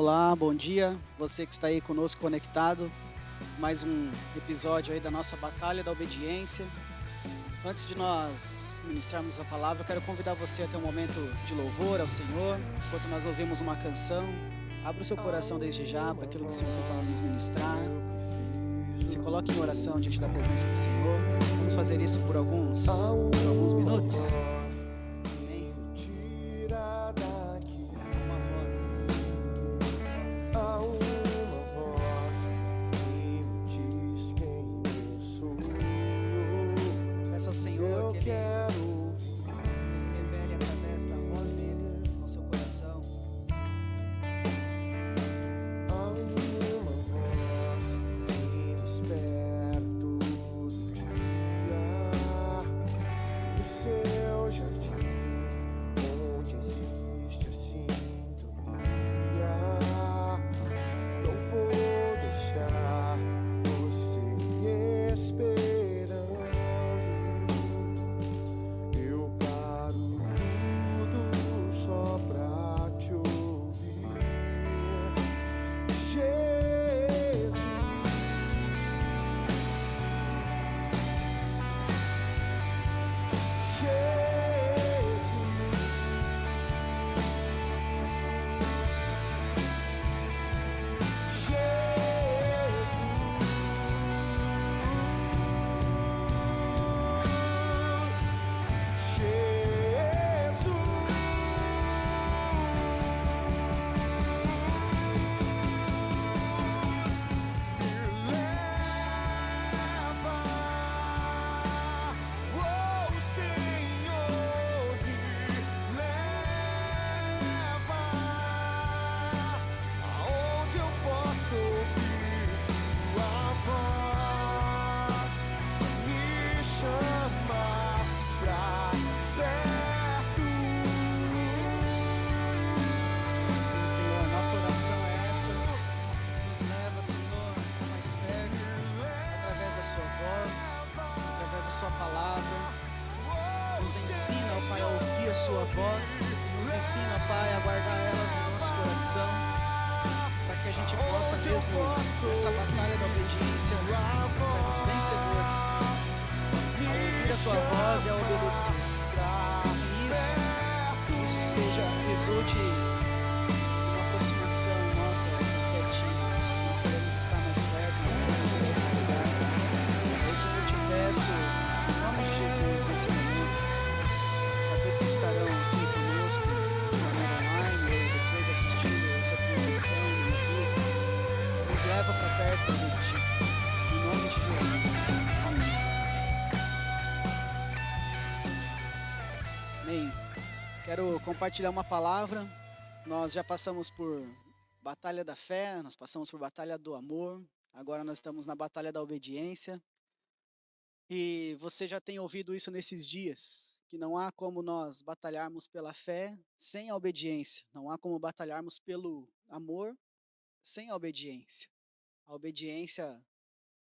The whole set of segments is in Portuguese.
Olá, bom dia. Você que está aí conosco conectado. Mais um episódio aí da nossa Batalha da Obediência. Antes de nós ministrarmos a palavra, eu quero convidar você a ter um momento de louvor ao Senhor. Enquanto nós ouvimos uma canção, abra o seu coração desde já para aquilo que o Senhor tem para nos ministrar. Se coloque em oração diante da presença do Senhor. Vamos fazer isso por alguns minutos. Amém. Uma voz. Há uma voz que me diz quem eu sou. Peça ao Senhor que Ele Quero revele através da voz dele ao seu coração. há uma voz que desperto do dia no seu jardim, onde existe a sintonia. Não vou deixar você esperando. Eu paro tudo só pra te ouvir. Jesus, aonde eu posso ouvir sua voz me chamar pra perto. Sim, Senhor, nossa oração é essa. Nos leva, Senhor, mais perto, através da sua voz, através da sua palavra. Nos ensina, ó Pai, a ouvir a sua voz. Nos ensina, Pai, a guardar elas no nosso coração, para que a gente possa mesmo, nessa batalha da obediência, sermos vencedores, a ouvir a tua voz e a obedecer. Que isso resulte em uma aproximação nossa pertinho. Nós queremos estar mais perto, nós queremos ver esse lugar. É isso que eu te peço, em nome de Jesus, nesse momento, a todos que estarão aqui conosco, de maneira online, ou depois assistindo essa transmissão no YouTube. Nos leva para perto de ti. Em nome de Jesus. Amém. Amém. Quero compartilhar uma palavra. Nós já passamos por batalha da fé, nós passamos por batalha do amor. Agora nós estamos na batalha da obediência. E você já tem ouvido isso nesses dias, que não há como nós batalharmos pela fé sem a obediência. Não há como batalharmos pelo amor sem a obediência. A obediência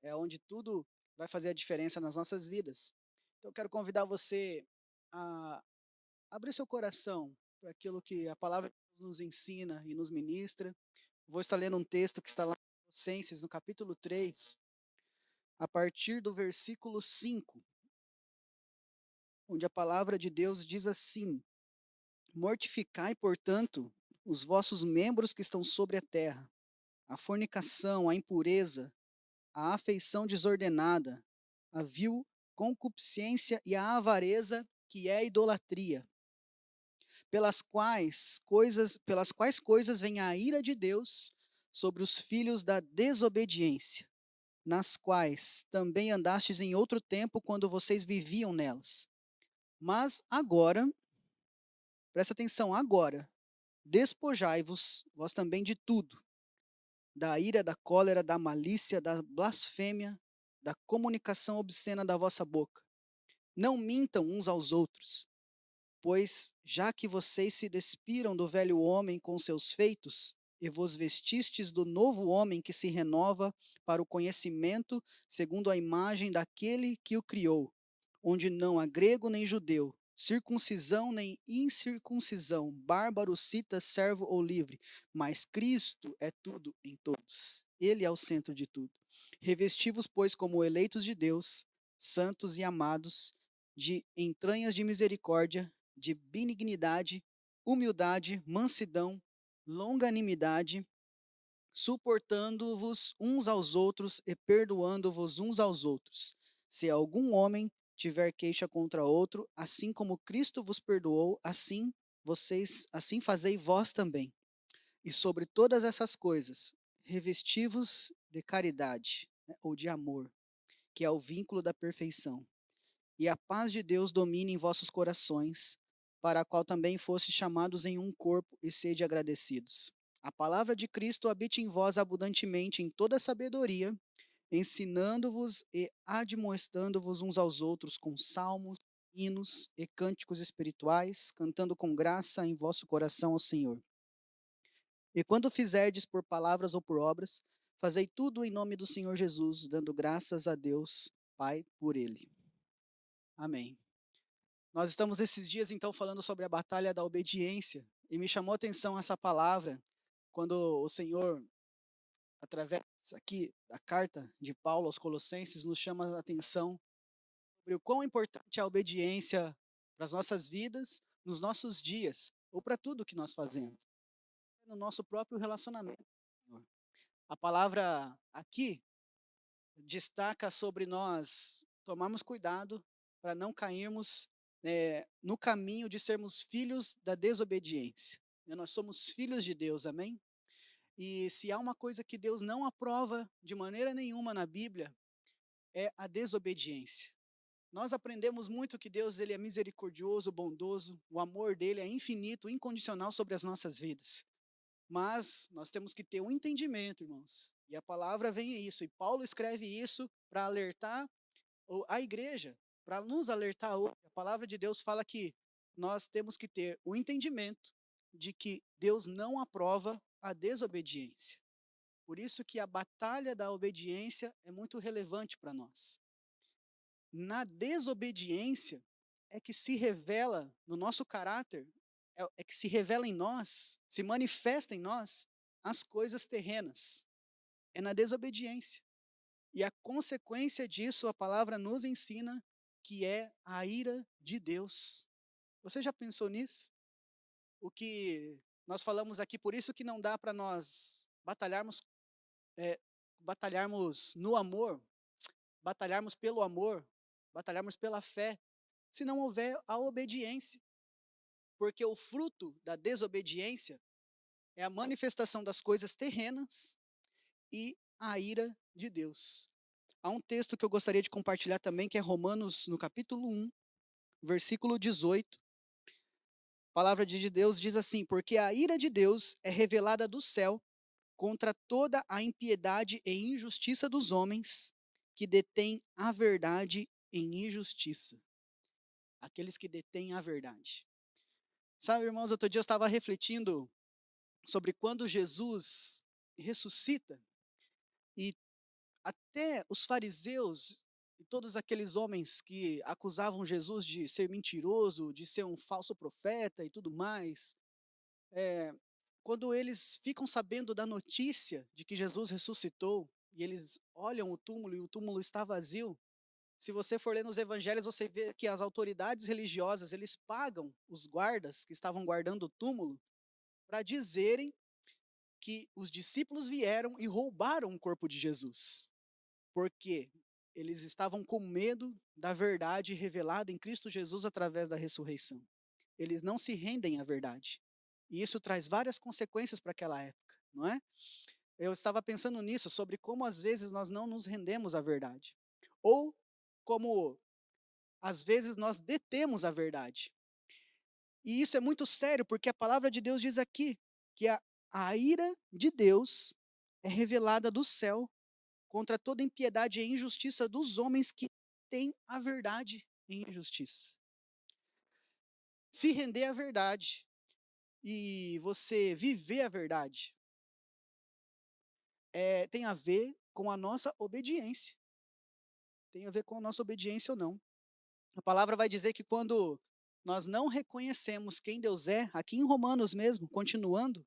é onde tudo vai fazer a diferença nas nossas vidas. Então eu quero convidar você a abrir seu coração para aquilo que a palavra de Deus nos ensina e nos ministra. Vou estar lendo um texto que está lá em Colossenses, no capítulo 3, a partir do versículo 5, onde a palavra de Deus diz assim: Mortificai, portanto, os vossos membros que estão sobre a terra, a fornicação, a impureza, a afeição desordenada, a vil concupiscência e a avareza, que é a idolatria, pelas quais coisas vem a ira de Deus sobre os filhos da desobediência, nas quais também andastes em outro tempo quando vocês viviam nelas. Mas agora, presta atenção, agora, despojai-vos vós também de tudo, da ira, da cólera, da malícia, da blasfêmia, da comunicação obscena da vossa boca. Não mintam uns aos outros, pois já que vocês se despiram do velho homem com seus feitos, e vos vestistes do novo homem que se renova para o conhecimento segundo a imagem daquele que o criou, onde não há grego nem judeu, circuncisão nem incircuncisão, bárbaro, cita, servo ou livre, mas Cristo é tudo em todos. Ele é o centro de tudo. Revesti-vos, pois, como eleitos de Deus, santos e amados, de entranhas de misericórdia, de benignidade, humildade, mansidão, longanimidade, suportando-vos uns aos outros e perdoando-vos uns aos outros. Se algum homem tiver queixa contra outro, assim como Cristo vos perdoou, assim fazei vós também. E sobre todas essas coisas, revesti-vos de caridade, né, ou de amor, que é o vínculo da perfeição. E a paz de Deus domine em vossos corações, para a qual também fostes chamados em um corpo, e sede agradecidos. A palavra de Cristo habite em vós abundantemente em toda sabedoria, ensinando-vos e admoestando-vos uns aos outros com salmos, hinos e cânticos espirituais, cantando com graça em vosso coração ao Senhor. E quando fizerdes por palavras ou por obras, fazei tudo em nome do Senhor Jesus, dando graças a Deus, Pai, por ele. Amém. Nós estamos esses dias então falando sobre a batalha da obediência, e me chamou a atenção essa palavra quando o Senhor, através aqui da carta de Paulo aos Colossenses, nos chama a atenção sobre o quão importante é a obediência para as nossas vidas, nos nossos dias, ou para tudo que nós fazemos, no nosso próprio relacionamento. A palavra aqui destaca sobre nós tomarmos cuidado para não cairmos no caminho de sermos filhos da desobediência. Nós somos filhos de Deus, amém? E se há uma coisa que Deus não aprova de maneira nenhuma na Bíblia, é a desobediência. Nós aprendemos muito que Deus ele é misericordioso, bondoso, o amor dele é infinito, incondicional sobre as nossas vidas. Mas nós temos que ter um entendimento, irmãos. E a palavra vem isso. E Paulo escreve isso para alertar a igreja, para nos alertar hoje. A palavra de Deus fala que nós temos que ter o entendimento de que Deus não aprova a desobediência. Por isso que a batalha da obediência é muito relevante para nós. Na desobediência é que se revela no nosso caráter, é que se revela em nós, se manifesta em nós as coisas terrenas. É na desobediência. E a consequência disso, a palavra nos ensina que é a ira de Deus. Você já pensou nisso? O que nós falamos aqui, por isso que não dá para nós batalharmos no amor, batalharmos pelo amor, batalharmos pela fé, se não houver a obediência. Porque o fruto da desobediência é a manifestação das coisas terrenas e a ira de Deus. Há um texto que eu gostaria de compartilhar também, que é Romanos, no capítulo 1, versículo 18. A palavra de Deus diz assim: porque a ira de Deus é revelada do céu contra toda a impiedade e injustiça dos homens que detêm a verdade em injustiça. Aqueles que detêm a verdade. Sabe, irmãos, outro dia eu estava refletindo sobre quando Jesus ressuscita e até os fariseus e todos aqueles homens que acusavam Jesus de ser mentiroso, de ser um falso profeta e tudo mais, quando eles ficam sabendo da notícia de que Jesus ressuscitou e eles olham o túmulo e o túmulo está vazio, se você for ler nos evangelhos, você vê que as autoridades religiosas, eles pagam os guardas que estavam guardando o túmulo para dizerem que os discípulos vieram e roubaram o corpo de Jesus. Porque eles estavam com medo da verdade revelada em Cristo Jesus através da ressurreição. Eles não se rendem à verdade. E isso traz várias consequências para aquela época, não é? Eu estava pensando nisso, sobre como às vezes nós não nos rendemos à verdade. Ou como às vezes nós detemos a verdade. E isso é muito sério, porque a palavra de Deus diz aqui que a ira de Deus é revelada do céu contra toda impiedade e injustiça dos homens que têm a verdade em injustiça. Se render à verdade e você viver a verdade tem a ver com a nossa obediência. Tem a ver com a nossa obediência ou não. A palavra vai dizer que quando nós não reconhecemos quem Deus é, aqui em Romanos mesmo, continuando,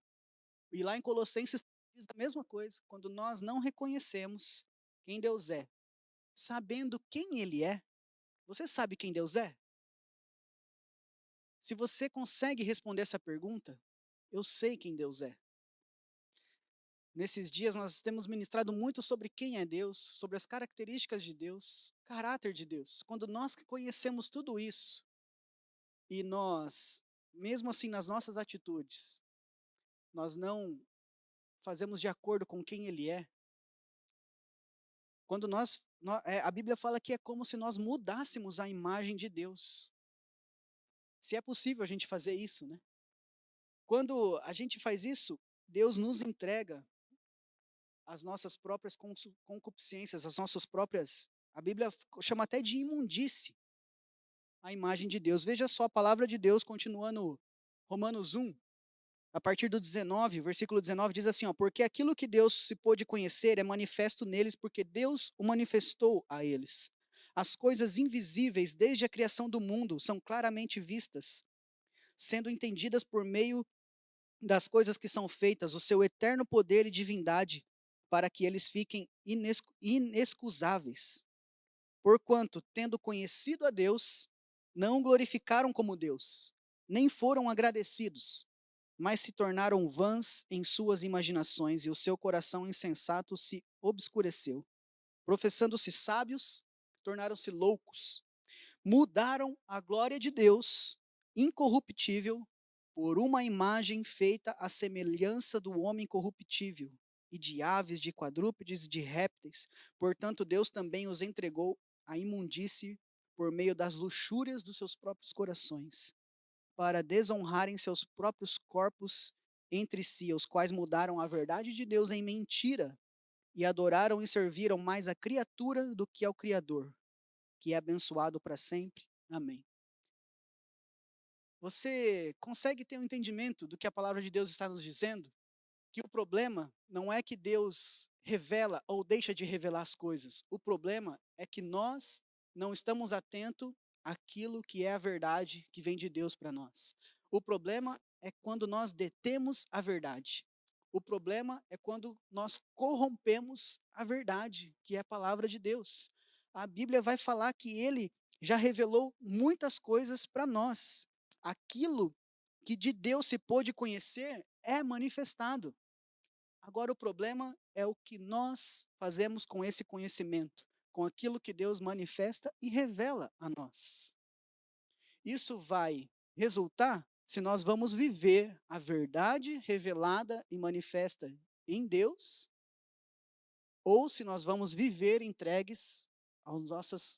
e lá em Colossenses diz a mesma coisa, quando nós não reconhecemos quem Deus é, sabendo quem Ele é, você sabe quem Deus é? Se você consegue responder essa pergunta, eu sei quem Deus é. Nesses dias nós temos ministrado muito sobre quem é Deus, sobre as características de Deus, caráter de Deus. Quando nós conhecemos tudo isso, e nós, mesmo assim nas nossas atitudes, nós não fazemos de acordo com quem Ele é, quando a Bíblia fala que é como se nós mudássemos a imagem de Deus. Se é possível a gente fazer isso, né? Quando a gente faz isso, Deus nos entrega as nossas próprias concupiscências, as nossas próprias. A Bíblia chama até de imundície a imagem de Deus. Veja só a palavra de Deus continuando Romanos 1, a partir do 19, versículo 19 diz assim, ó, porque aquilo que Deus se pôde conhecer é manifesto neles, porque Deus o manifestou a eles. As coisas invisíveis desde a criação do mundo são claramente vistas, sendo entendidas por meio das coisas que são feitas, o seu eterno poder e divindade, para que eles fiquem inexcusáveis. Porquanto, tendo conhecido a Deus, não o glorificaram como Deus, nem foram agradecidos, mas se tornaram vãs em suas imaginações, e o seu coração insensato se obscureceu. Professando-se sábios, tornaram-se loucos. Mudaram a glória de Deus, incorruptível, por uma imagem feita à semelhança do homem corruptível, e de aves, de quadrúpedes e de répteis. Portanto, Deus também os entregou à imundície por meio das luxúrias dos seus próprios corações, para desonrarem seus próprios corpos entre si, os quais mudaram a verdade de Deus em mentira, e adoraram e serviram mais a criatura do que ao Criador, que é abençoado para sempre. Amém. Você consegue ter um entendimento do que a palavra de Deus está nos dizendo? Que o problema não é que Deus revela ou deixa de revelar as coisas. O problema é que nós não estamos atentos àquilo que é a verdade que vem de Deus para nós. O problema é quando nós detemos a verdade. O problema é quando nós corrompemos a verdade, que é a palavra de Deus. A Bíblia vai falar que Ele já revelou muitas coisas para nós. Aquilo que de Deus se pôde conhecer é manifestado. Agora o problema é o que nós fazemos com esse conhecimento, com aquilo que Deus manifesta e revela a nós. Isso vai resultar se nós vamos viver a verdade revelada e manifesta em Deus, ou se nós vamos viver entregues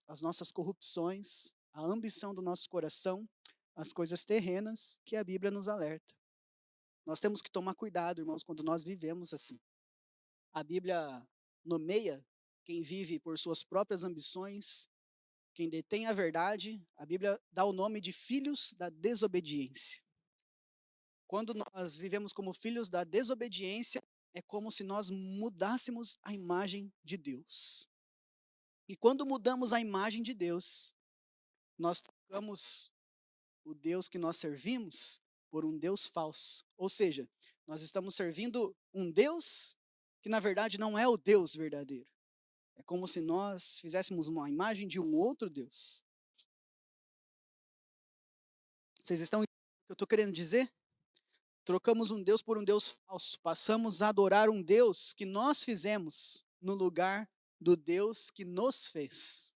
às nossas corrupções, à ambição do nosso coração, às coisas terrenas que a Bíblia nos alerta. Nós temos que tomar cuidado, irmãos, quando nós vivemos assim. A Bíblia nomeia quem vive por suas próprias ambições, quem detém a verdade, a Bíblia dá o nome de filhos da desobediência. Quando nós vivemos como filhos da desobediência, é como se nós mudássemos a imagem de Deus. E quando mudamos a imagem de Deus, nós trocamos o Deus que nós servimos por um Deus falso. Ou seja, nós estamos servindo um Deus que na verdade não é o Deus verdadeiro. É como se nós fizéssemos uma imagem de um outro Deus. Vocês estão entendendo o que eu estou querendo dizer? Trocamos um Deus por um Deus falso. Passamos a adorar um Deus que nós fizemos no lugar do Deus que nos fez.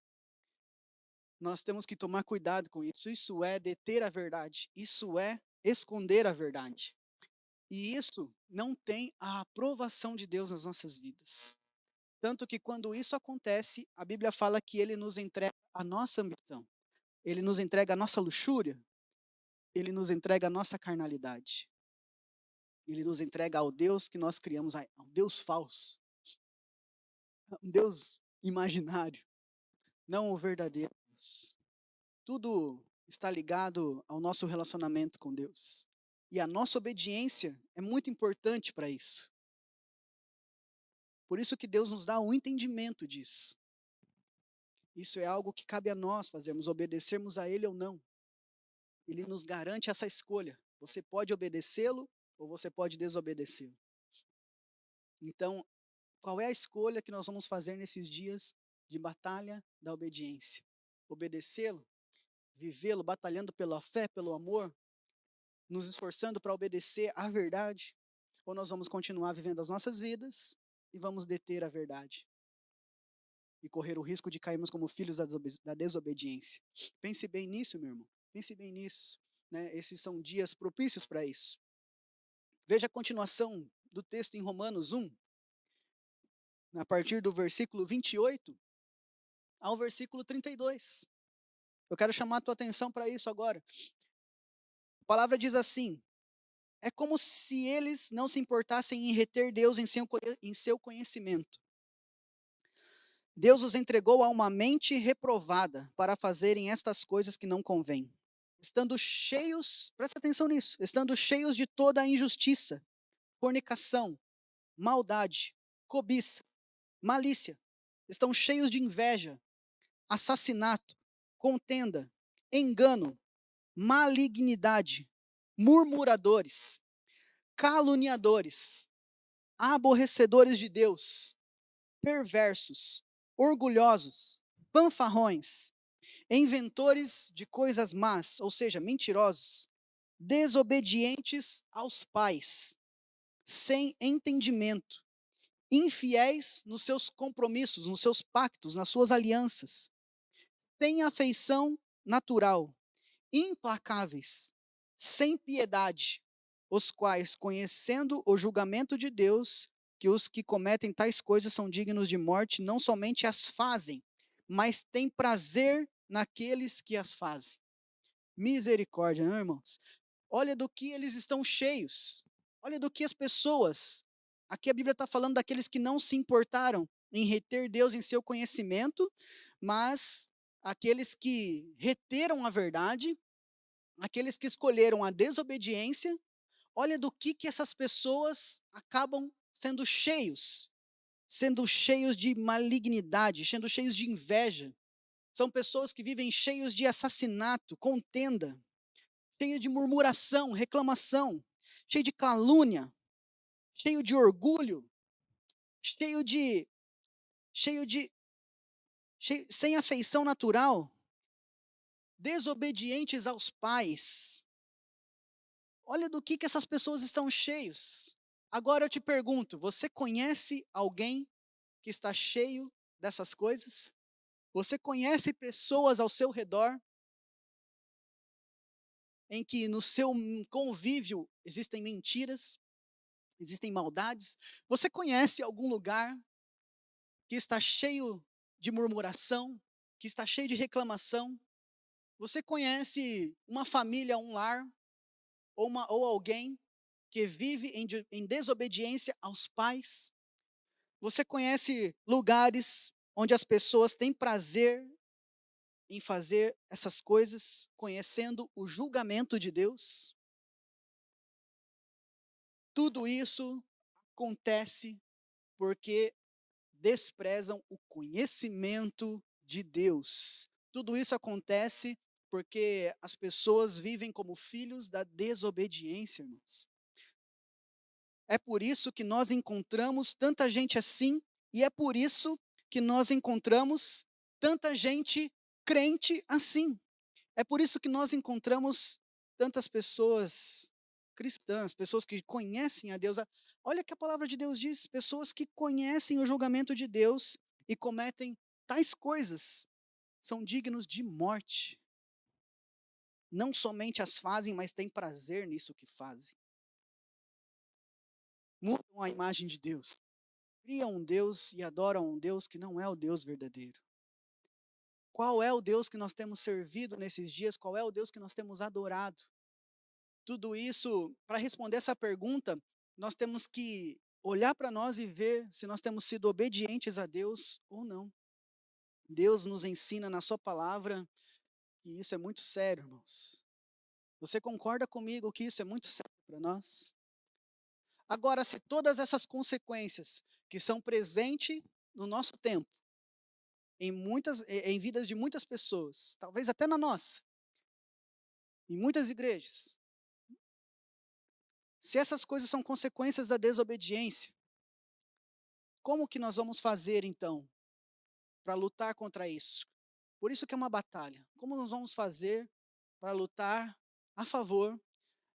Nós temos que tomar cuidado com isso. Isso é deter a verdade. Isso é esconder a verdade. E isso não tem a aprovação de Deus nas nossas vidas. Tanto que quando isso acontece, a Bíblia fala que Ele nos entrega a nossa ambição. Ele nos entrega a nossa luxúria. Ele nos entrega a nossa carnalidade. Ele nos entrega ao Deus que nós criamos, a um Deus falso. Um Deus imaginário. Não o verdadeiro Deus. Tudo está ligado ao nosso relacionamento com Deus. E a nossa obediência é muito importante para isso. Por isso que Deus nos dá um entendimento disso. Isso é algo que cabe a nós fazermos, obedecermos a Ele ou não. ele nos garante essa escolha. Você pode obedecê-lo ou você pode desobedecê-lo. Então, qual é a escolha que nós vamos fazer nesses dias de batalha da obediência? Obedecê-lo, vivê-lo, batalhando pela fé, pelo amor, nos esforçando para obedecer à verdade? Ou nós vamos continuar vivendo as nossas vidas e vamos deter a verdade? E correr o risco de cairmos como filhos da desobediência. Pense bem nisso, meu irmão. Pense bem nisso. Né? Esses são dias propícios para isso. Veja a continuação do texto em Romanos 1, a partir do versículo 28 ao versículo 32. Eu quero chamar a tua atenção para isso agora. A palavra diz assim: é como se eles não se importassem em reter Deus em seu conhecimento. Deus os entregou a uma mente reprovada para fazerem estas coisas que não convêm. Estando cheios, presta atenção nisso, estando cheios de toda a injustiça, fornicação, maldade, cobiça, malícia. Estão cheios de inveja, assassinato, contenda, engano, malignidade, murmuradores, caluniadores, aborrecedores de Deus, perversos, orgulhosos, fanfarrões, inventores de coisas más, ou seja, mentirosos, desobedientes aos pais, sem entendimento, infiéis nos seus compromissos, nos seus pactos, nas suas alianças, sem afeição natural, implacáveis, sem piedade, os quais, conhecendo o julgamento de Deus, que os que cometem tais coisas são dignos de morte, não somente as fazem, mas têm prazer naqueles que as fazem. Misericórdia, não, irmãos? Olha do que eles estão cheios. Olha do que as pessoas. Aqui a Bíblia está falando daqueles que não se importaram em reter Deus em seu conhecimento, mas aqueles que reteram a verdade, aqueles que escolheram a desobediência. Olha do que essas pessoas acabam sendo cheios de malignidade, sendo cheios de inveja. São pessoas que vivem cheios de assassinato, contenda, cheio de murmuração, reclamação, cheio de calúnia, cheio de orgulho, sem afeição natural, desobedientes aos pais. Olha do que essas pessoas estão cheios. Agora eu te pergunto, você conhece alguém que está cheio dessas coisas? Você conhece pessoas ao seu redor em que no seu convívio existem mentiras, existem maldades? Você conhece algum lugar que está cheio de murmuração, que está cheio de reclamação? Você conhece uma família, um lar, ou alguém que vive em desobediência aos pais? Você conhece lugares onde as pessoas têm prazer em fazer essas coisas, conhecendo o julgamento de Deus? Tudo isso acontece porque desprezam o conhecimento de Deus. Tudo isso acontece porque as pessoas vivem como filhos da desobediência, irmãos. É por isso que nós encontramos tanta gente assim, e é por isso que nós encontramos tanta gente crente assim. É por isso que nós encontramos tantas pessoas cristãs, pessoas que conhecem a Deus. Olha o que a palavra de Deus diz: pessoas que conhecem o julgamento de Deus e cometem tais coisas são dignos de morte. Não somente as fazem, mas têm prazer nisso que fazem. Mudam a imagem de Deus. Criam um Deus e adoram um Deus que não é o Deus verdadeiro. Qual é o Deus que nós temos servido nesses dias? Qual é o Deus que nós temos adorado? Tudo isso, para responder essa pergunta, nós temos que olhar para nós e ver se nós temos sido obedientes a Deus ou não. Deus nos ensina na sua palavra que isso é muito sério, irmãos. Você concorda comigo que isso é muito sério para nós? Agora, se todas essas consequências que são presentes no nosso tempo, em vidas de muitas pessoas, talvez até na nossa, em muitas igrejas. Se essas coisas são consequências da desobediência, como que nós vamos fazer então para lutar contra isso? Por isso que é uma batalha. Como nós vamos fazer para lutar a favor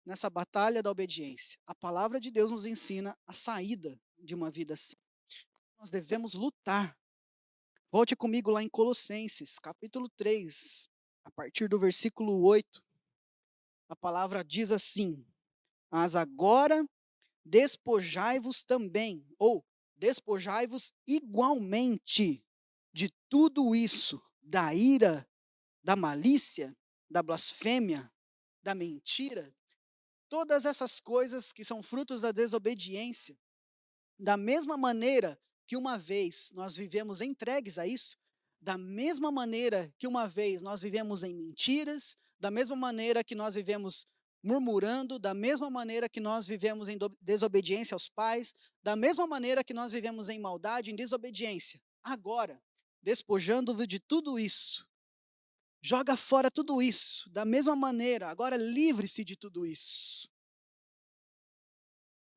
nessa batalha da obediência? A palavra de Deus nos ensina a saída de uma vida assim. Nós devemos lutar. Volte comigo lá em Colossenses, capítulo 3, a partir do versículo 8. A palavra diz assim: mas agora despojai-vos também, ou despojai-vos igualmente de tudo isso, da ira, da malícia, da blasfêmia, da mentira, todas essas coisas que são frutos da desobediência. Da mesma maneira que uma vez nós vivemos entregues a isso, da mesma maneira que uma vez nós vivemos em mentiras, da mesma maneira que nós vivemos murmurando, da mesma maneira que nós vivemos em desobediência aos pais, da mesma maneira que nós vivemos em maldade, em desobediência. Agora, despojando-vos de tudo isso, joga fora tudo isso, da mesma maneira, agora livre-se de tudo isso.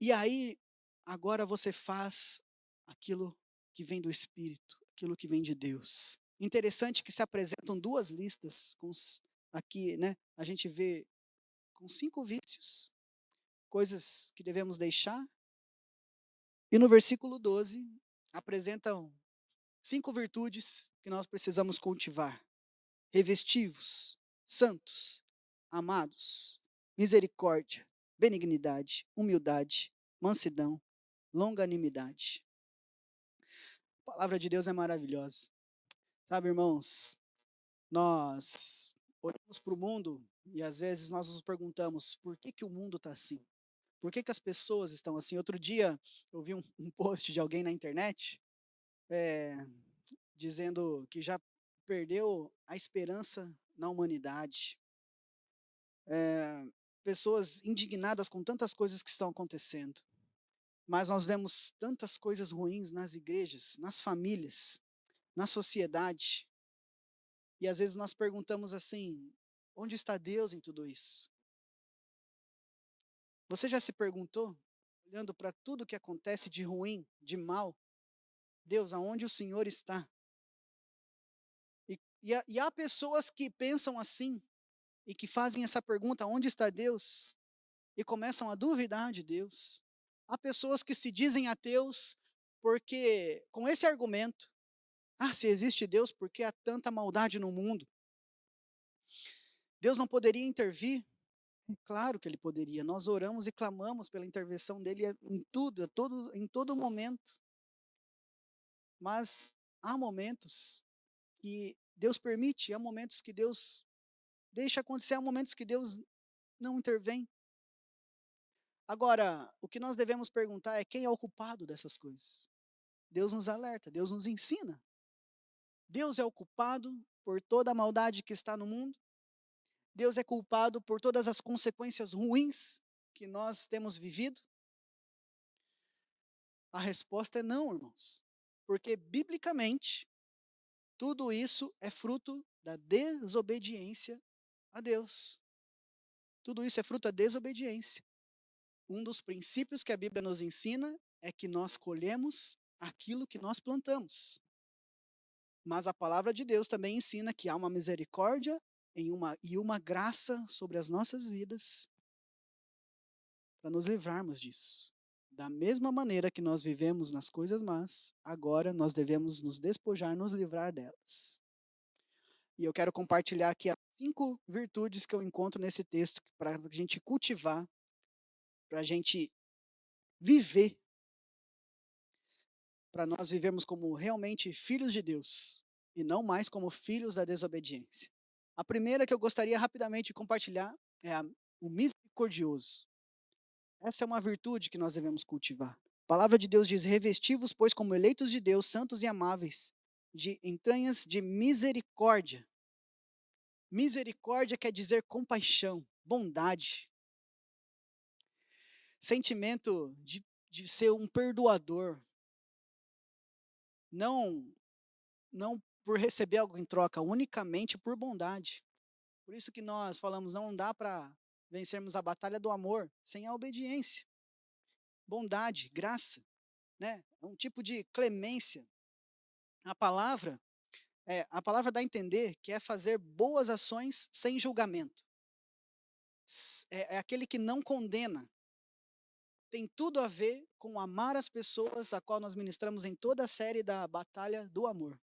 E aí, agora você faz aquilo que vem do Espírito, aquilo que vem de Deus. Interessante que se apresentam duas listas, aqui, né? A gente vê com 5 vícios, coisas que devemos deixar. E no versículo 12, apresentam 5 virtudes que nós precisamos cultivar. Revestivos, santos, amados, misericórdia, benignidade, humildade, mansidão, longanimidade. A palavra de Deus é maravilhosa. Sabe, irmãos, nós olhamos para o mundo e às vezes nós nos perguntamos por que que o mundo está assim? Por que que as pessoas estão assim? Outro dia eu vi um post de alguém na internet dizendo que já perdeu a esperança na humanidade. Pessoas indignadas com tantas coisas que estão acontecendo. Mas nós vemos tantas coisas ruins nas igrejas, nas famílias, na sociedade. E às vezes nós perguntamos assim: onde está Deus em tudo isso? Você já se perguntou, olhando para tudo que acontece de ruim, de mal, Deus, aonde o Senhor está? E há pessoas que pensam assim e que fazem essa pergunta: onde está Deus? E começam a duvidar de Deus. Há pessoas que se dizem ateus porque, com esse argumento, se existe Deus, por que há tanta maldade no mundo? Deus não poderia intervir? Claro que ele poderia. Nós oramos e clamamos pela intervenção dele em tudo, em todo momento. Mas há momentos que Deus permite, há momentos que Deus deixa acontecer, há momentos que Deus não intervém. Agora, o que nós devemos perguntar é quem é o culpado dessas coisas. Deus nos alerta, Deus nos ensina. Deus é o culpado por toda a maldade que está no mundo. Deus é culpado por todas as consequências ruins que nós temos vivido. A resposta é não, irmãos. Porque, biblicamente, tudo isso é fruto da desobediência a Deus. Tudo isso é fruto da desobediência. Um dos princípios que a Bíblia nos ensina é que nós colhemos aquilo que nós plantamos. Mas a palavra de Deus também ensina que há uma misericórdia e uma graça sobre as nossas vidas para nos livrarmos disso. Da mesma maneira que nós vivemos nas coisas más, agora nós devemos nos despojar, nos livrar delas. E eu quero compartilhar aqui as 5 virtudes que eu encontro nesse texto para a gente cultivar, para a gente viver, para nós vivermos como realmente filhos de Deus e não mais como filhos da desobediência. A primeira que eu gostaria rapidamente de compartilhar é o misericordioso. Essa é uma virtude que nós devemos cultivar. A palavra de Deus diz: revesti-vos, pois, como eleitos de Deus, santos e amáveis, de entranhas de misericórdia. Misericórdia quer dizer compaixão, bondade, sentimento de ser um perdoador. Não por receber algo em troca, unicamente por bondade. Por isso que nós falamos, não dá para vencermos a batalha do amor sem a obediência. Bondade, graça, né? É um tipo de clemência. A palavra dá a entender que é fazer boas ações sem julgamento. É aquele que não condena. Tem tudo a ver com amar as pessoas, a qual nós ministramos em toda a série da Batalha do Amor.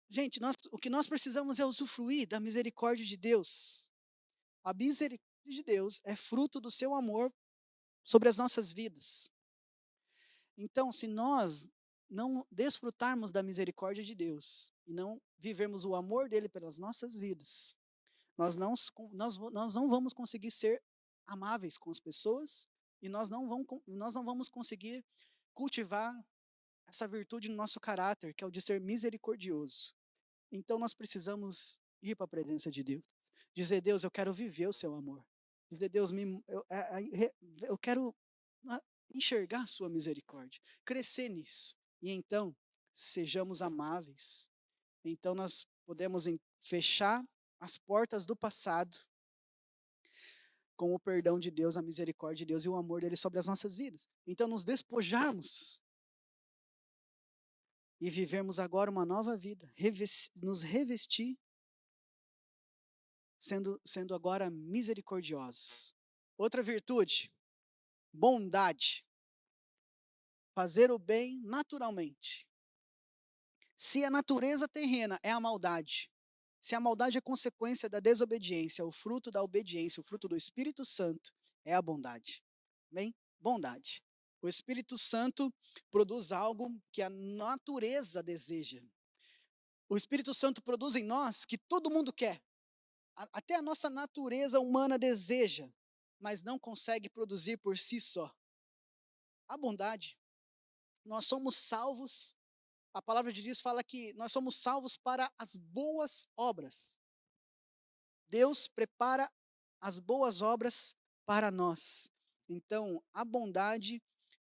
Gente, o que nós precisamos é usufruir da misericórdia de Deus. A misericórdia de Deus é fruto do seu amor sobre as nossas vidas. Então, se nós não desfrutarmos da misericórdia de Deus e não vivermos o amor dele pelas nossas vidas, nós não vamos conseguir ser amáveis com as pessoas e nós não vamos conseguir cultivar essa virtude no nosso caráter, que é o de ser misericordioso. Então nós precisamos ir para a presença de Deus. Dizer, Deus, eu quero viver o seu amor. Dizer, Deus, eu quero enxergar a sua misericórdia, crescer nisso. E então, sejamos amáveis. Então nós podemos fechar as portas do passado com o perdão de Deus, a misericórdia de Deus e o amor dele sobre as nossas vidas. Então nos despojarmos e vivermos agora uma nova vida, nos revestir, sendo agora misericordiosos. Outra virtude, bondade. Fazer o bem naturalmente. Se a natureza terrena é a maldade, se a maldade é consequência da desobediência, o fruto da obediência, o fruto do Espírito Santo, é a bondade. Bem? Bondade. O Espírito Santo produz algo que a natureza deseja. O Espírito Santo produz em nós que todo mundo quer. Até a nossa natureza humana deseja, mas não consegue produzir por si só. A bondade. Nós somos salvos. A palavra de Deus fala que nós somos salvos para as boas obras. Deus prepara as boas obras para nós. Então, a bondade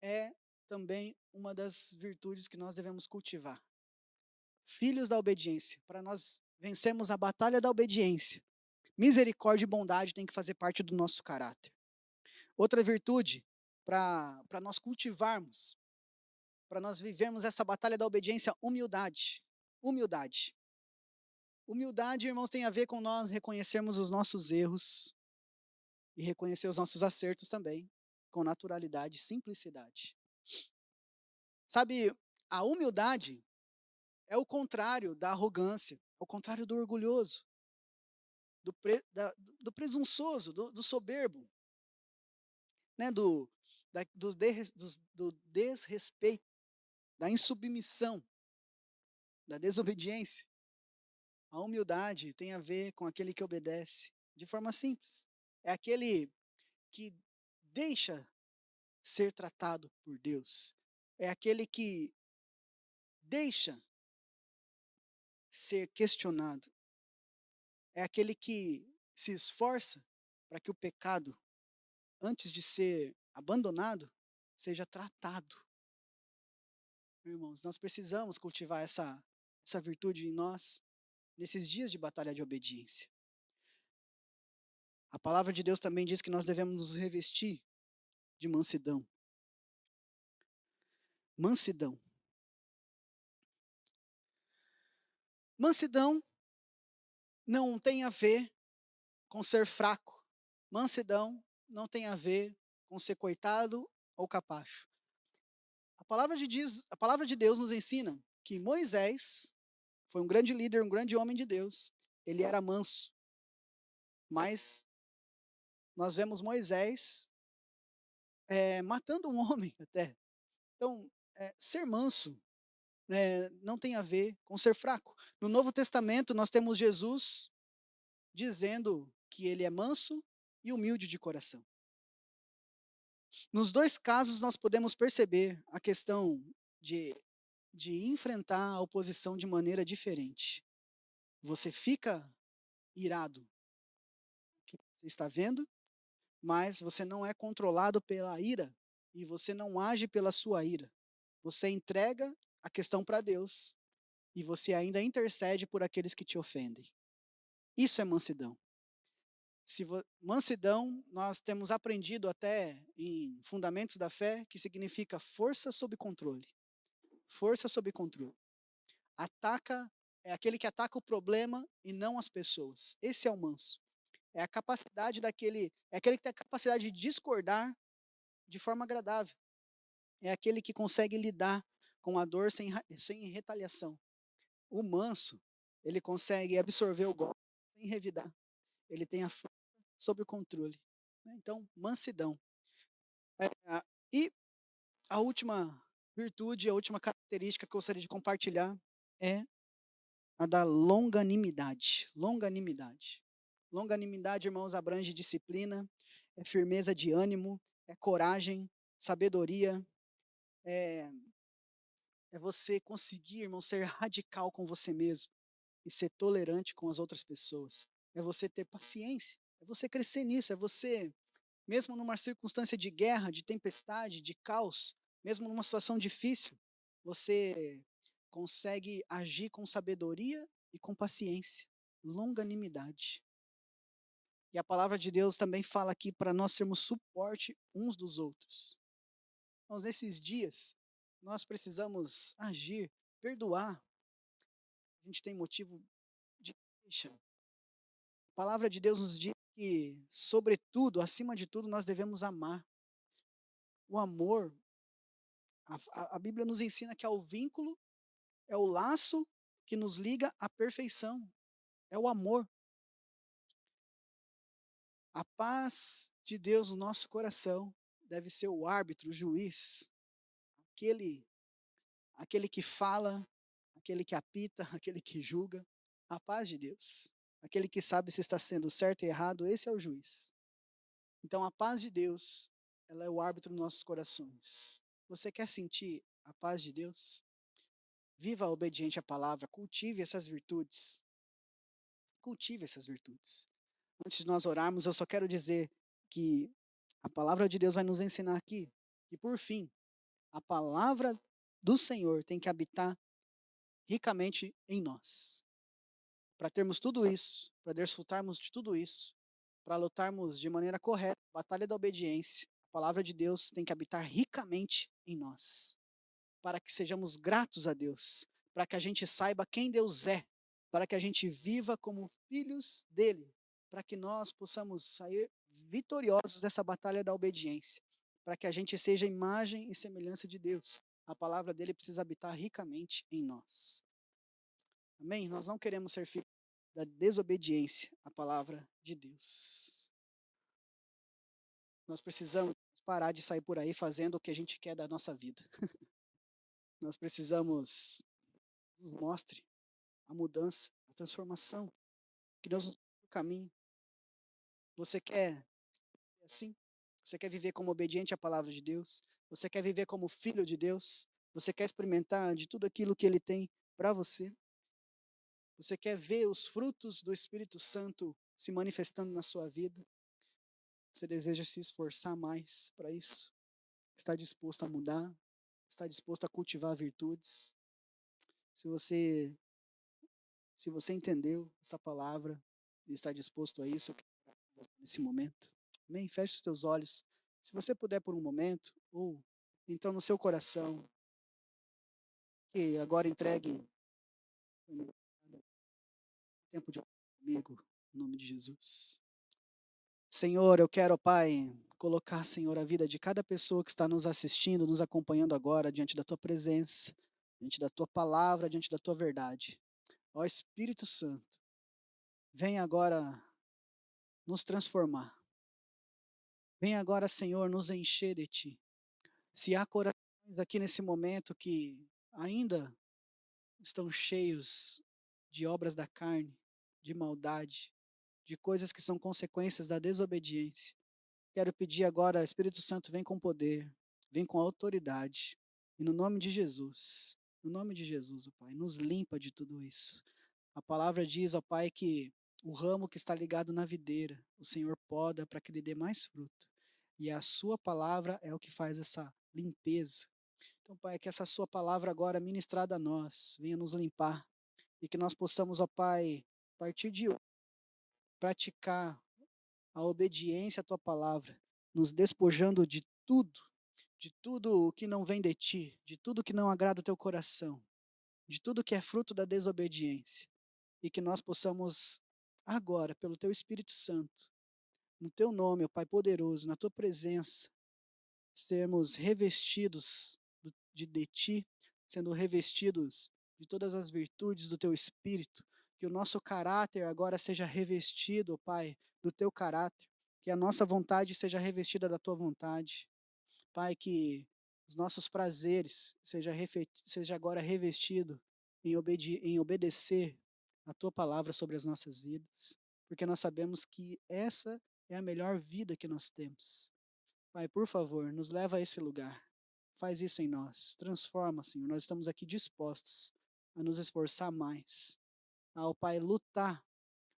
é também uma das virtudes que nós devemos cultivar. Filhos da obediência, para nós vencermos a batalha da obediência, misericórdia e bondade têm que fazer parte do nosso caráter. Outra virtude, para nós cultivarmos, para nós vivermos essa batalha da obediência, humildade. Humildade. Humildade, irmãos, tem a ver com nós reconhecermos os nossos erros e reconhecer os nossos acertos também, com naturalidade e simplicidade. Sabe, a humildade é o contrário da arrogância, é o contrário do orgulhoso, do presunçoso, do soberbo, né, do desrespeito, da insubmissão, da desobediência. A humildade tem a ver com aquele que obedece de forma simples. É aquele que deixa ser tratado por Deus. É aquele que deixa ser questionado. É aquele que se esforça para que o pecado, antes de ser abandonado, seja tratado. Irmãos, nós precisamos cultivar essa virtude em nós, nesses dias de batalha de obediência. A palavra de Deus também diz que nós devemos nos revestir de mansidão. Mansidão. Mansidão não tem a ver com ser fraco. Mansidão não tem a ver com ser coitado ou capacho. A palavra de Deus nos ensina que Moisés foi um grande líder, um grande homem de Deus. Ele era manso. Mas nós vemos Moisés matando um homem até. Então, ser manso não tem a ver com ser fraco. No Novo Testamento, nós temos Jesus dizendo que ele é manso e humilde de coração. Nos dois casos, nós podemos perceber a questão de enfrentar a oposição de maneira diferente. Você fica irado, que você está vendo, mas você não é controlado pela ira e você não age pela sua ira. Você entrega a questão para Deus e você ainda intercede por aqueles que te ofendem. Isso é mansidão. Mansidão, nós temos aprendido até em Fundamentos da Fé, que significa força sob controle. Força sob controle. Ataca, é aquele que ataca o problema e não as pessoas. Esse é o manso. É a capacidade daquele, é aquele que tem a capacidade de discordar de forma agradável. É aquele que consegue lidar com a dor sem retaliação. O manso, ele consegue absorver o golpe sem revidar. Ele tem a força sob o controle. Então, mansidão. E a última virtude, a última característica que eu gostaria de compartilhar é a da longanimidade. Longanimidade. Longanimidade, irmãos, abrange disciplina, é firmeza de ânimo, é coragem, sabedoria, é, é você conseguir, irmão, ser radical com você mesmo e ser tolerante com as outras pessoas. É você ter paciência, é você crescer nisso, é você, mesmo numa circunstância de guerra, de tempestade, de caos, mesmo numa situação difícil, você consegue agir com sabedoria e com paciência, longanimidade. E a palavra de Deus também fala aqui para nós sermos suporte uns dos outros. Então, nesses dias, nós precisamos agir, perdoar. A gente tem motivo de queixa. A palavra de Deus nos diz que, sobretudo, acima de tudo, nós devemos amar. O amor, a Bíblia nos ensina que é o vínculo, é o laço que nos liga à perfeição. É o amor. A paz de Deus no nosso coração deve ser o árbitro, o juiz, aquele que fala, aquele que apita, aquele que julga. A paz de Deus. Aquele que sabe se está sendo certo e errado, esse é o juiz. Então, a paz de Deus, ela é o árbitro dos nossos corações. Você quer sentir a paz de Deus? Viva obediente à palavra, cultive essas virtudes. Cultive essas virtudes. Antes de nós orarmos, eu só quero dizer que a palavra de Deus vai nos ensinar aqui que, por fim, a palavra do Senhor tem que habitar ricamente em nós. Para termos tudo isso, para desfrutarmos de tudo isso, para lutarmos de maneira correta, a batalha da obediência, a palavra de Deus tem que habitar ricamente em nós, para que sejamos gratos a Deus, para que a gente saiba quem Deus é, para que a gente viva como filhos dele, para que nós possamos sair vitoriosos dessa batalha da obediência, para que a gente seja imagem e semelhança de Deus. A palavra dele precisa habitar ricamente em nós. Amém? Nós não queremos ser filhos da desobediência à palavra de Deus. Nós precisamos parar de sair por aí fazendo o que a gente quer da nossa vida. Nós precisamos nos mostre a mudança, a transformação, que Deus nos dá o caminho. Você quer assim? Você quer viver como obediente à palavra de Deus? Você quer viver como filho de Deus? Você quer experimentar de tudo aquilo que Ele tem para você? Você quer ver os frutos do Espírito Santo se manifestando na sua vida? Você deseja se esforçar mais para isso? Está disposto a mudar? Está disposto a cultivar virtudes? Se você entendeu essa palavra e está disposto a isso, eu quero orar com você nesse momento. Amém? Feche os teus olhos. Se você puder por um momento, ou então no seu coração, que agora entregue o tempo de orar comigo, em nome de Jesus. Senhor, eu quero, Pai, colocar, Senhor, a vida de cada pessoa que está nos assistindo, nos acompanhando agora, diante da Tua presença, diante da Tua palavra, diante da Tua verdade. Ó Espírito Santo, vem agora nos transformar. Vem agora, Senhor, nos encher de Ti. Se há corações aqui nesse momento que ainda estão cheios de obras da carne, de maldade, de coisas que são consequências da desobediência, quero pedir agora, Espírito Santo, vem com poder, vem com autoridade, e no nome de Jesus, ó Pai, nos limpa de tudo isso. A palavra diz, ó Pai, que o ramo que está ligado na videira, o Senhor poda para que ele dê mais fruto. E a sua palavra é o que faz essa limpeza. Então, Pai, que essa sua palavra agora ministrada a nós venha nos limpar e que nós possamos, ó Pai, a partir de hoje, praticar a obediência à tua palavra, nos despojando de tudo o que não vem de ti, de tudo que não agrada o teu coração, de tudo que é fruto da desobediência, e que nós possamos agora, pelo teu Espírito Santo, no teu nome, ó Pai poderoso, na tua presença, sermos revestidos de ti, sendo revestidos de todas as virtudes do teu Espírito, que o nosso caráter agora seja revestido, ó Pai, do teu caráter, que a nossa vontade seja revestida da tua vontade, Pai, que os nossos prazeres seja agora revestido em obedecer a tua palavra sobre as nossas vidas, porque nós sabemos que essa é a melhor vida que nós temos. Pai, por favor, nos leva a esse lugar. Faz isso em nós. Transforma, Senhor. Nós estamos aqui dispostos a nos esforçar mais. Ao Pai, lutar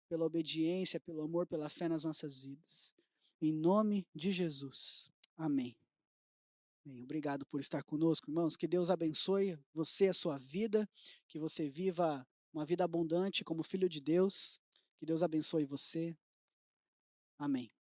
pela obediência, pelo amor, pela fé nas nossas vidas. Em nome de Jesus. Amém. Bem, obrigado por estar conosco, irmãos. Que Deus abençoe você, a sua vida. Que você viva uma vida abundante como filho de Deus. Que Deus abençoe você. Amém.